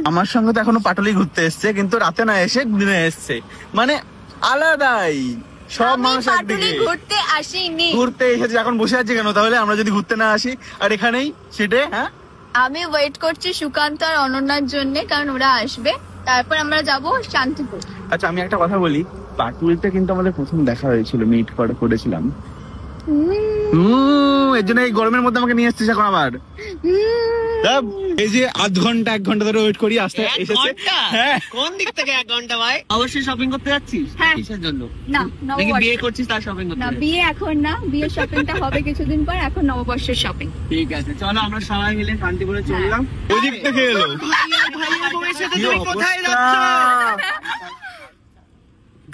আমার সঙ্গে তো এখনো পাটুলি ঘুরতে এসছে, কিন্তু রাতে না এসে দিনে এসছে, মানে আলাদাই। সব মানুষ একদিকে ঘুরতে আসিনি, ঘুরতে এসেছে। এখন বসে আছে কেন তাহলে? আমরা যদি ঘুরতে না আসি আর এখানেই সেটে। হ্যাঁ, আমি ওয়েট করছি সুকান্ত আর অনন্যার জন্য, কারণ ওরা আসবে, তারপর আমরা যাব শান্তিপুর। আচ্ছা, আমি একটা কথা বলি, পাটুলিতে কিন্তু আমাদের প্রথম দেখা হয়েছিল, মিট করেছিলাম। এর জন্য এই গরমের মধ্যে আমাকে নিয়ে এসেছিস এখন আবার। এই যে আধ ঘন্টা 1 ঘন্টা ধরে ওয়েট করি, আসতে এসেছে। হ্যাঁ, কোন দিক থেকে 1 ঘন্টা ভাই? অবশ্যই শপিং করতে যাচ্ছিস? হ্যাঁ। কিসের জন্য? না, নাকি বিয়ে করছিস তার শপিং করতে? না, বিয়ে এখন না, বিয়ের শপিংটা হবে কিছুদিন পর, এখন নববর্ষের শপিং। ঠিক আছে, চলো আমরা সবাই মিলে শান্তিপুরে চললাম। ওই দিক থেকে এলো। ভাইয়া বউয়ের সাথে তুমি কোথায় যাচ্ছ?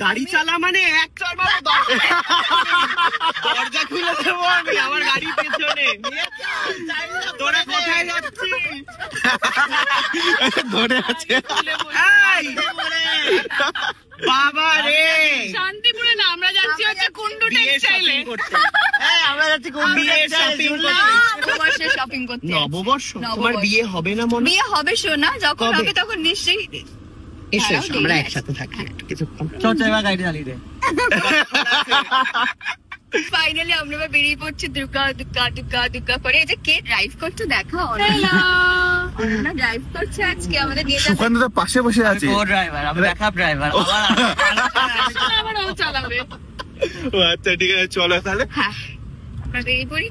গাড়ি চালা মানে এক চড় মারো, দরজা খুলে দেবো আমি, আমার গাড়ির পেছনে। তোরা কোথায় যাচ্ছিস? ধরে আছে বাবা রে, শান্তিপুরে না, আমরা যাচ্ছি হচ্ছে কুন্ডু টেক্সটাইলে। হ্যাঁ, আমরা যাচ্ছি কুন্ডু শপিং করতে। নববর্ষের শপিং করতে। নববর্ষ? তোমার বিয়ে হবে না মনে? বিয়ে হবে শোনা, যখন হবে তখন নিশ্চয়ই এসো, আমরা একসাথে থাকি কিছুক্ষণ। চল এবার গাড়ি চালিয়ে দে। ফাইনালি আমরা এবার বেরিয়ে পড়ছি দুর্গা দুর্গা দুর্গা দুর্গা করে। এই যে কে ড্রাইভ করছে দেখো, না ড্রাইভ করছে আজকে, আমাদের নিয়ে যাবে। সুকান্ত তো পাশে বসে আছে। ও ড্রাইভার, আমি ব্যাকআপ ড্রাইভার। আবার ও চালাবে। ও আচ্ছা, ঠিক আছে, চলো তাহলে। হ্যাঁ, আমরা বেরিয়ে পড়ি।